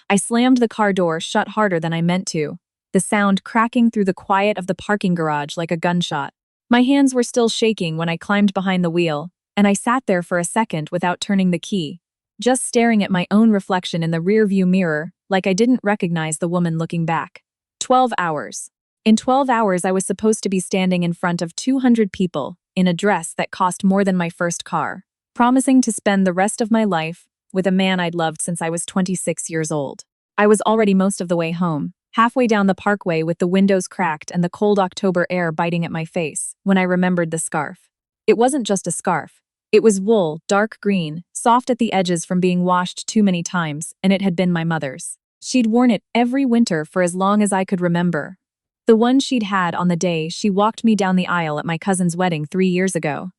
I slammed the car door shut harder than I meant to, the sound cracking through the quiet of the parking garage like a gunshot. My hands were still shaking when I climbed behind the wheel, and I sat there for a second without turning the key, just staring at my own reflection in the rearview mirror like I didn't recognize the woman looking back. 12 hours. In 12 hours, I was supposed to be standing in front of 200 people in a dress that cost more than my first car, promising to spend the rest of my life with a man I'd loved since I was 26 years old. I was already most of the way home, halfway down the parkway with the windows cracked and the cold October air biting at my face, when I remembered the scarf. It wasn't just a scarf. It was wool, dark green, soft at the edges from being washed too many times, and it had been my mother's. She'd worn it every winter for as long as I could remember. The one she'd had on the day she walked me down the aisle at my cousin's wedding 3 years ago.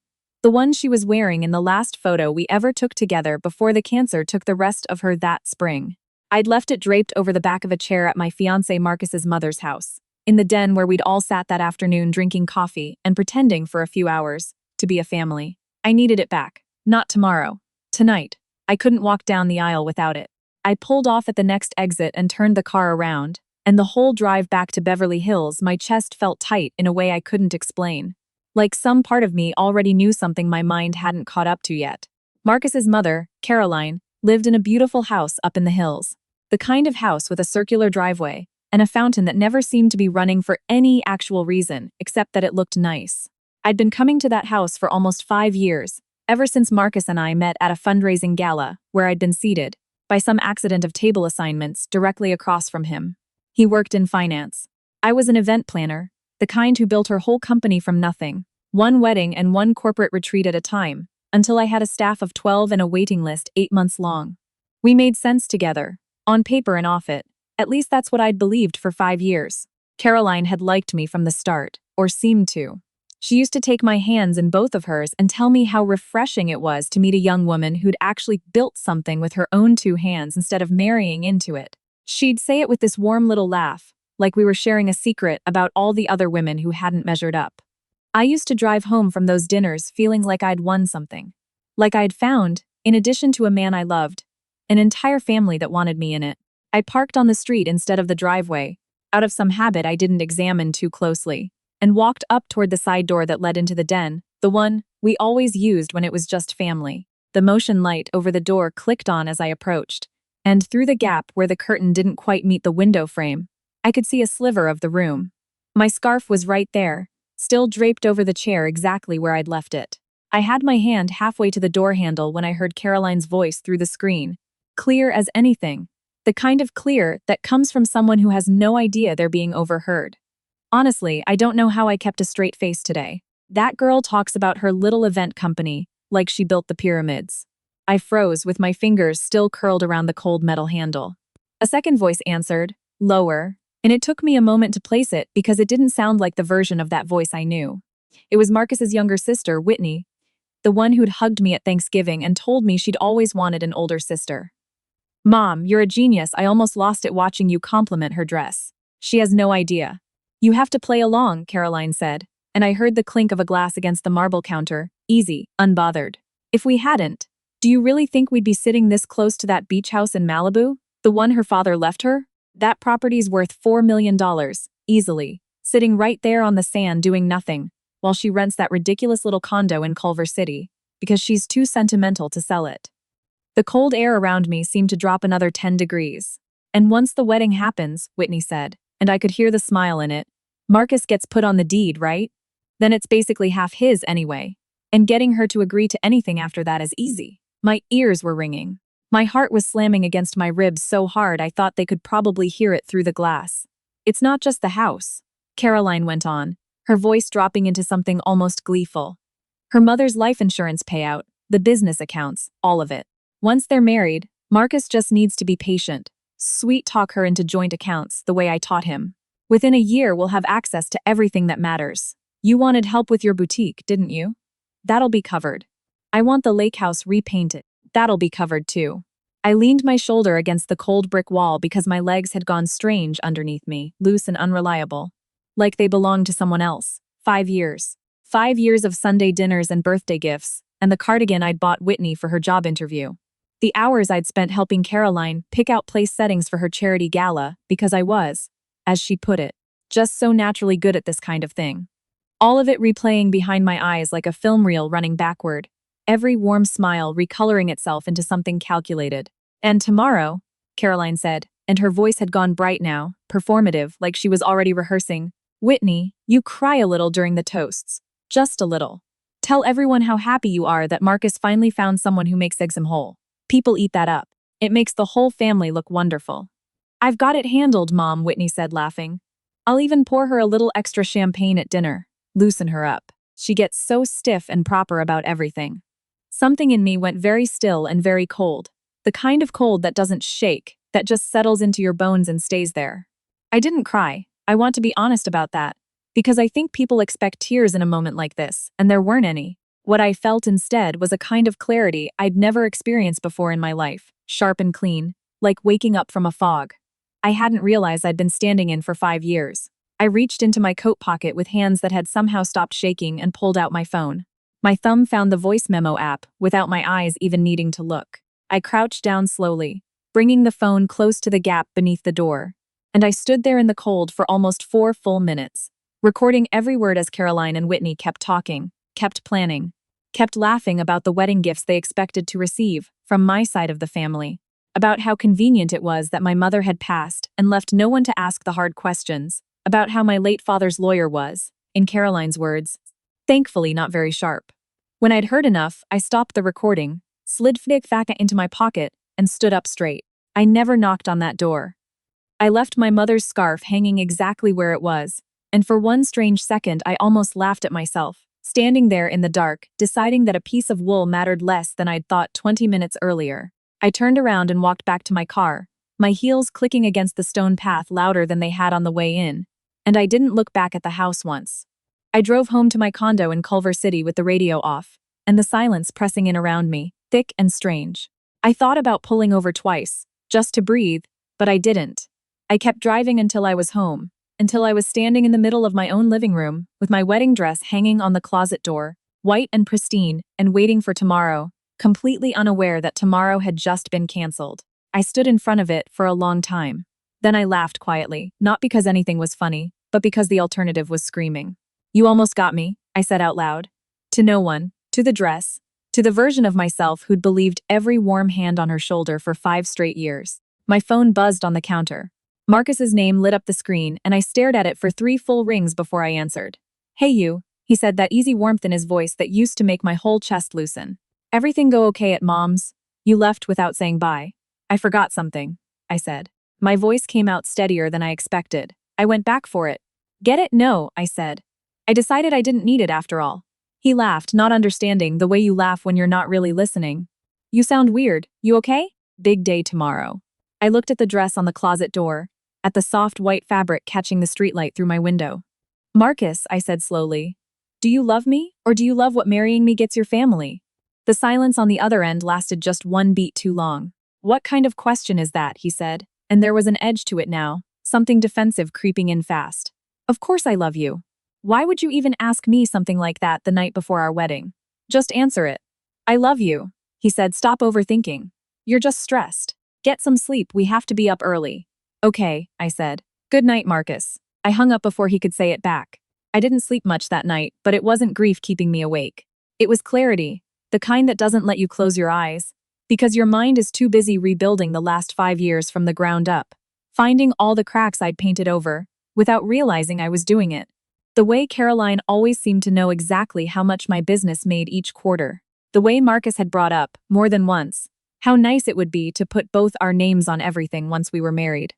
The one she was wearing in the last photo we ever took together before the cancer took the rest of her that spring. I'd left it draped over the back of a chair at my fiancé Marcus's mother's house, in the den where we'd all sat that afternoon drinking coffee and pretending for a few hours to be a family. I needed it back. Not tomorrow. Tonight. I couldn't walk down the aisle without it. I pulled off at the next exit and turned the car around, and the whole drive back to Beverly Hills my chest felt tight in a way I couldn't explain. Like some part of me already knew something my mind hadn't caught up to yet. Marcus's mother, Caroline, lived in a beautiful house up in the hills. The kind of house with a circular driveway and a fountain that never seemed to be running for any actual reason except that it looked nice. I'd been coming to that house for almost 5 years, ever since Marcus and I met at a fundraising gala where I'd been seated, by some accident of table assignments, directly across from him. He worked in finance. I was an event planner, the kind who built her whole company from nothing, one wedding and one corporate retreat at a time, until I had a staff of 12 and a waiting list 8 months long. We made sense together, on paper and off it. At least that's what I'd believed for 5 years. Caroline had liked me from the start, or seemed to. She used to take my hands in both of hers and tell me how refreshing it was to meet a young woman who'd actually built something with her own 2 hands instead of marrying into it. She'd say it with this warm little laugh, like we were sharing a secret about all the other women who hadn't measured up. I used to drive home from those dinners feeling like I'd won something. Like I'd found, in addition to a man I loved, an entire family that wanted me in it. I parked on the street instead of the driveway, out of some habit I didn't examine too closely, and walked up toward the side door that led into the den, the one we always used when it was just family. The motion light over the door clicked on as I approached, and through the gap where the curtain didn't quite meet the window frame, I could see a sliver of the room. My scarf was right there, still draped over the chair exactly where I'd left it. I had my hand halfway to the door handle when I heard Caroline's voice through the screen, clear as anything, the kind of clear that comes from someone who has no idea they're being overheard. Honestly, I don't know how I kept a straight face today. That girl talks about her little event company, like she built the pyramids. I froze with my fingers still curled around the cold metal handle. A second voice answered, lower, and it took me a moment to place it because it didn't sound like the version of that voice I knew. It was Marcus's younger sister, Whitney, the one who'd hugged me at Thanksgiving and told me she'd always wanted an older sister. Mom, you're a genius. I almost lost it watching you compliment her dress. She has no idea. You have to play along, Caroline said, and I heard the clink of a glass against the marble counter, easy, unbothered. If we hadn't, do you really think we'd be sitting this close to that beach house in Malibu, the one her father left her? That property's worth $4 million, easily, sitting right there on the sand doing nothing, while she rents that ridiculous little condo in Culver City, because she's too sentimental to sell it. The cold air around me seemed to drop another 10 degrees. And once the wedding happens, Whitney said, and I could hear the smile in it, Marcus gets put on the deed, right? Then it's basically half his anyway. And getting her to agree to anything after that is easy. My ears were ringing. My heart was slamming against my ribs so hard I thought they could probably hear it through the glass. It's not just the house, Caroline went on, her voice dropping into something almost gleeful. Her mother's life insurance payout, the business accounts, all of it. Once they're married, Marcus just needs to be patient. Sweet talk her into joint accounts the way I taught him. Within a year we'll have access to everything that matters. You wanted help with your boutique, didn't you? That'll be covered. I want the lake house repainted. That'll be covered too. I leaned my shoulder against the cold brick wall because my legs had gone strange underneath me, loose and unreliable. Like they belonged to someone else. 5 years. 5 years of Sunday dinners and birthday gifts, and the cardigan I'd bought Whitney for her job interview. The hours I'd spent helping Caroline pick out place settings for her charity gala because I was, as she put it, just so naturally good at this kind of thing. All of it replaying behind my eyes like a film reel running backward, every warm smile recoloring itself into something calculated. And tomorrow, Caroline said, and her voice had gone bright now, performative, like she was already rehearsing. Whitney, you cry a little during the toasts. Just a little. Tell everyone how happy you are that Marcus finally found someone who makes him whole. People eat that up. It makes the whole family look wonderful. I've got it handled, Mom, Whitney said, laughing. I'll even pour her a little extra champagne at dinner. Loosen her up. She gets so stiff and proper about everything. Something in me went very still and very cold. The kind of cold that doesn't shake, that just settles into your bones and stays there. I didn't cry. I want to be honest about that. Because I think people expect tears in a moment like this, and there weren't any. What I felt instead was a kind of clarity I'd never experienced before in my life, sharp and clean, like waking up from a fog. I hadn't realized I'd been standing in for 5 years. I reached into my coat pocket with hands that had somehow stopped shaking and pulled out my phone. My thumb found the voice memo app, without my eyes even needing to look. I crouched down slowly, bringing the phone close to the gap beneath the door. And I stood there in the cold for almost 4 full minutes, recording every word as Caroline and Whitney kept talking, kept planning, kept laughing about the wedding gifts they expected to receive from my side of the family, about how convenient it was that my mother had passed and left no one to ask the hard questions, about how my late father's lawyer was, in Caroline's words, thankfully not very sharp. When I'd heard enough, I stopped the recording, slid Faka into my pocket, and stood up straight. I never knocked on that door. I left my mother's scarf hanging exactly where it was, and for one strange second I almost laughed at myself, standing there in the dark, deciding that a piece of wool mattered less than I'd thought 20 minutes earlier. I turned around and walked back to my car, my heels clicking against the stone path louder than they had on the way in, and I didn't look back at the house once. I drove home to my condo in Culver City with the radio off, and the silence pressing in around me, thick and strange. I thought about pulling over twice, just to breathe, but I didn't. I kept driving until I was home, until I was standing in the middle of my own living room, with my wedding dress hanging on the closet door, white and pristine, and waiting for tomorrow, completely unaware that tomorrow had just been canceled. I stood in front of it for a long time. Then I laughed quietly, not because anything was funny, but because the alternative was screaming. You almost got me, I said out loud. To no one, to the dress, to the version of myself who'd believed every warm hand on her shoulder for 5 straight years. My phone buzzed on the counter. Marcus's name lit up the screen, and I stared at it for 3 full rings before I answered. Hey you, he said, that easy warmth in his voice that used to make my whole chest loosen. Everything go okay at Mom's? You left without saying bye. I forgot something, I said. My voice came out steadier than I expected. I went back for it. Get it? No, I said. I decided I didn't need it after all. He laughed, not understanding the way you laugh when you're not really listening. You sound weird. You okay? Big day tomorrow. I looked at the dress on the closet door, at the soft white fabric catching the streetlight through my window. Marcus, I said slowly, do you love me, or do you love what marrying me gets your family? The silence on the other end lasted just 1 beat too long. What kind of question is that, he said, and there was an edge to it now, something defensive creeping in fast. Of course I love you. Why would you even ask me something like that the night before our wedding? Just answer it. I love you, he said. Stop overthinking. You're just stressed. Get some sleep, we have to be up early. Okay, I said. Good night, Marcus. I hung up before he could say it back. I didn't sleep much that night, but it wasn't grief keeping me awake. It was clarity, the kind that doesn't let you close your eyes, because your mind is too busy rebuilding the last 5 years from the ground up, finding all the cracks I'd painted over, without realizing I was doing it. The way Caroline always seemed to know exactly how much my business made each quarter. The way Marcus had brought up, more than once, how nice it would be to put both our names on everything once we were married.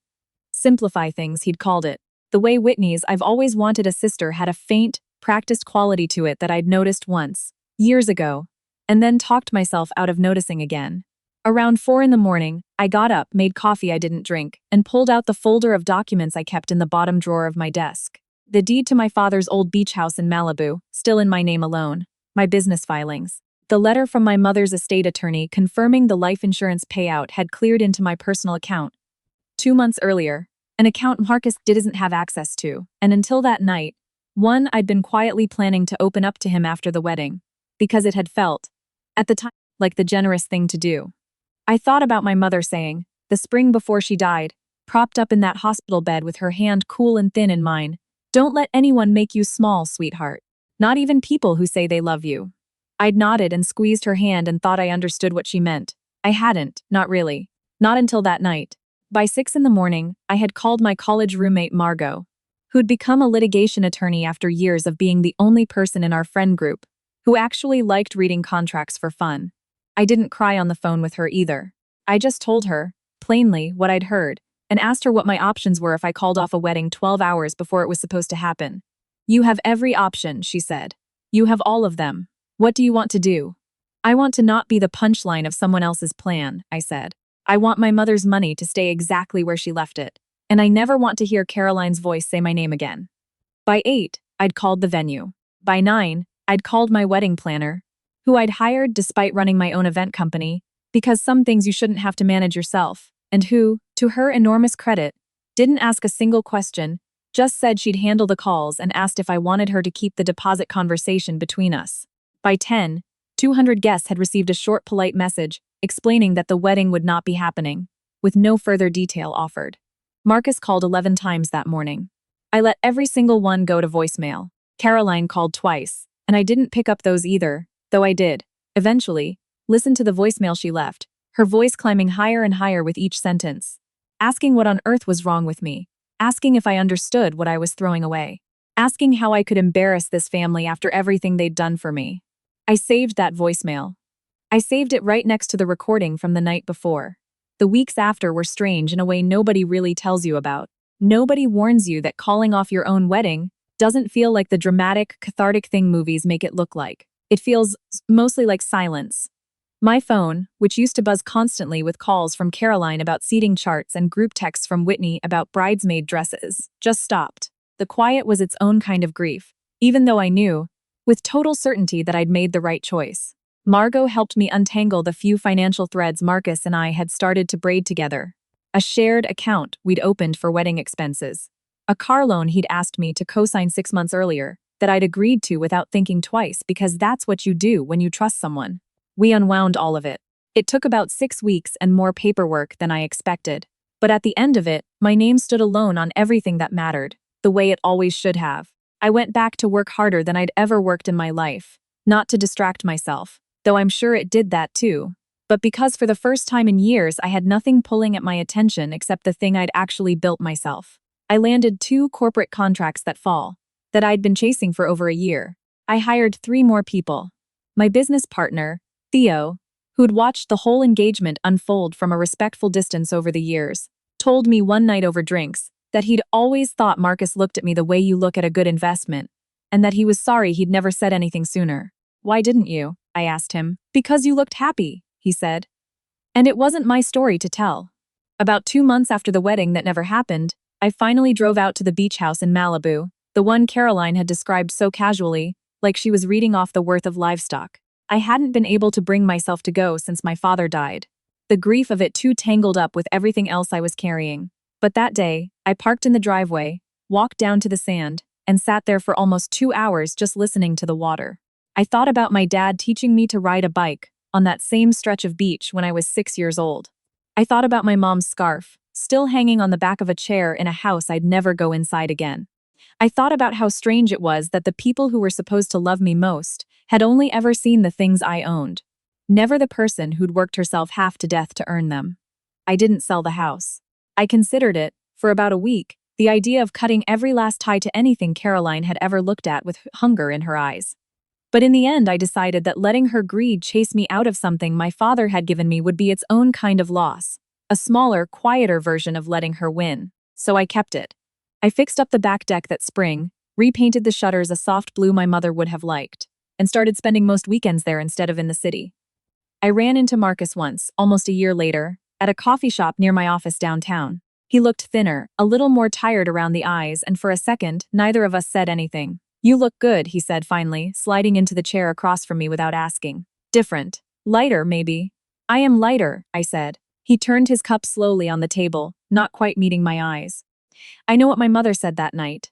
Simplify things, he'd called it. The way Whitney's I've always wanted a sister had a faint, practiced quality to it that I'd noticed once, years ago, and then talked myself out of noticing again. Around 4 in the morning, I got up, made coffee I didn't drink, and pulled out the folder of documents I kept in the bottom drawer of my desk. The deed to my father's old beach house in Malibu, still in my name alone, my business filings. The letter from my mother's estate attorney confirming the life insurance payout had cleared into my personal account 2 months earlier, an account Marcus didn't have access to, and until that night, one I'd been quietly planning to open up to him after the wedding, because it had felt, at the time, like the generous thing to do. I thought about my mother saying, the spring before she died, propped up in that hospital bed with her hand cool and thin in mine, "Don't let anyone make you small, sweetheart. Not even people who say they love you." I'd nodded and squeezed her hand and thought I understood what she meant. I hadn't, not really. Not until that night. By 6 in the morning, I had called my college roommate Margot, who'd become a litigation attorney after years of being the only person in our friend group who actually liked reading contracts for fun. I didn't cry on the phone with her either. I just told her, plainly, what I'd heard, and asked her what my options were if I called off a wedding 12 hours before it was supposed to happen. "You have every option," she said. "You have all of them. What do you want to do?" "I want to not be the punchline of someone else's plan," I said. "I want my mother's money to stay exactly where she left it, and I never want to hear Caroline's voice say my name again." By 8, I'd called the venue. By 9, I'd called my wedding planner, who I'd hired despite running my own event company, because some things you shouldn't have to manage yourself, and who, to her enormous credit, didn't ask a single question, just said she'd handle the calls and asked if I wanted her to keep the deposit conversation between us. By 10, 200 guests had received a short polite message explaining that the wedding would not be happening, with no further detail offered. Marcus called 11 times that morning. I let every single one go to voicemail. Caroline called twice, and I didn't pick up those either, though I did, eventually, listen to the voicemail she left, her voice climbing higher and higher with each sentence, asking what on earth was wrong with me, asking if I understood what I was throwing away, asking how I could embarrass this family after everything they'd done for me. I saved that voicemail. I saved it right next to the recording from the night before. The weeks after were strange in a way nobody really tells you about. Nobody warns you that calling off your own wedding doesn't feel like the dramatic, cathartic thing movies make it look like. It feels mostly like silence. My phone, which used to buzz constantly with calls from Caroline about seating charts and group texts from Whitney about bridesmaid dresses, just stopped. The quiet was its own kind of grief, even though I knew, with total certainty, that I'd made the right choice. Margot helped me untangle the few financial threads Marcus and I had started to braid together. A shared account we'd opened for wedding expenses. A car loan he'd asked me to co-sign 6 months earlier, that I'd agreed to without thinking twice because that's what you do when you trust someone. We unwound all of it. It took about 6 weeks and more paperwork than I expected. But at the end of it, my name stood alone on everything that mattered, the way it always should have. I went back to work harder than I'd ever worked in my life, not to distract myself, though I'm sure it did that too, but because for the first time in years I had nothing pulling at my attention except the thing I'd actually built myself. I landed 2 corporate contracts that fall, that I'd been chasing for over a year. I hired 3 more people. My business partner, Theo, who'd watched the whole engagement unfold from a respectful distance over the years, told me one night over drinks that he'd always thought Marcus looked at me the way you look at a good investment, and that he was sorry he'd never said anything sooner. "Why didn't you?" I asked him. "Because you looked happy," he said. And it wasn't my story to tell. About 2 months after the wedding that never happened, I finally drove out to the beach house in Malibu, the one Caroline had described so casually, like she was reading off the worth of livestock. I hadn't been able to bring myself to go since my father died. The grief of it too tangled up with everything else I was carrying. But that day, I parked in the driveway, walked down to the sand, and sat there for almost 2 hours just listening to the water. I thought about my dad teaching me to ride a bike on that same stretch of beach when I was 6 years old. I thought about my mom's scarf, still hanging on the back of a chair in a house I'd never go inside again. I thought about how strange it was that the people who were supposed to love me most had only ever seen the things I owned, never the person who'd worked herself half to death to earn them. I didn't sell the house. I considered it, for about a week, the idea of cutting every last tie to anything Caroline had ever looked at with hunger in her eyes. But in the end, I decided that letting her greed chase me out of something my father had given me would be its own kind of loss, a smaller, quieter version of letting her win. So I kept it. I fixed up the back deck that spring, repainted the shutters a soft blue my mother would have liked, and started spending most weekends there instead of in the city. I ran into Marcus once, almost a year later, at a coffee shop near my office downtown. He looked thinner, a little more tired around the eyes, and for a second, neither of us said anything. "You look good," he said finally, sliding into the chair across from me without asking. "Different. Lighter, maybe." "I am lighter," I said. He turned his cup slowly on the table, not quite meeting my eyes. "I know what my mother said that night.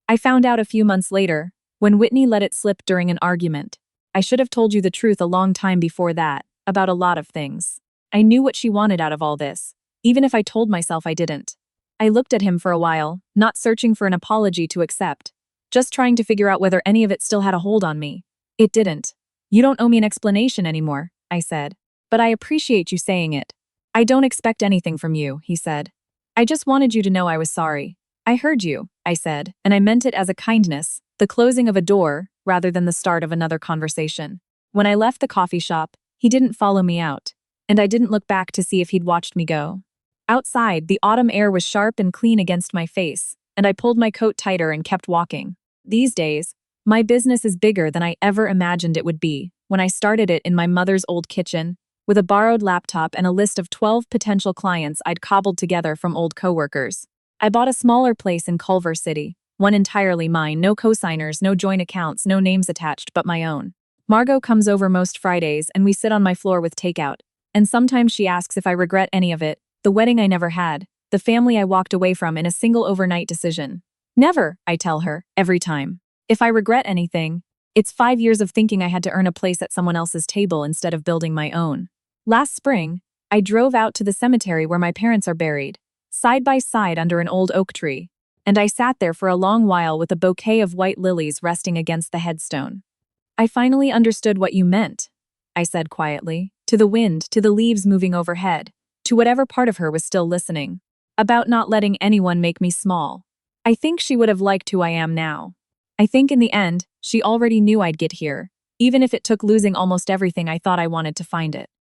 I found out a few months later, when Whitney let it slip during an argument. I should have told you the truth a long time before that, about a lot of things. I knew what she wanted out of all this, even if I told myself I didn't. I looked at him for a while, not searching for an apology to accept, just trying to figure out whether any of it still had a hold on me. It didn't. You don't owe me an explanation anymore, I said. But I appreciate you saying it. I don't expect anything from you, he said. I just wanted you to know I was sorry. I heard you, I said, and I meant it as a kindness, the closing of a door, rather than the start of another conversation. When I left the coffee shop, he didn't follow me out, and I didn't look back to see if he'd watched me go. Outside, the autumn air was sharp and clean against my face, and I pulled my coat tighter and kept walking. These days, my business is bigger than I ever imagined it would be when I started it in my mother's old kitchen, with a borrowed laptop and a list of 12 potential clients I'd cobbled together from old coworkers. I bought a smaller place in Culver City, one entirely mine, no cosigners, no joint accounts, no names attached, but my own. Margot comes over most Fridays and we sit on my floor with takeout, and sometimes she asks if I regret any of it, the wedding I never had, the family I walked away from in a single overnight decision. Never, I tell her, every time. If I regret anything, it's 5 years of thinking I had to earn a place at someone else's table instead of building my own. Last spring, I drove out to the cemetery where my parents are buried, side by side under an old oak tree, and I sat there for a long while with a bouquet of white lilies resting against the headstone. I finally understood what you meant, I said quietly, to the wind, to the leaves moving overhead, to whatever part of her was still listening, about not letting anyone make me small. I think she would have liked who I am now. I think in the end, she already knew I'd get here, even if it took losing almost everything I thought I wanted to find it.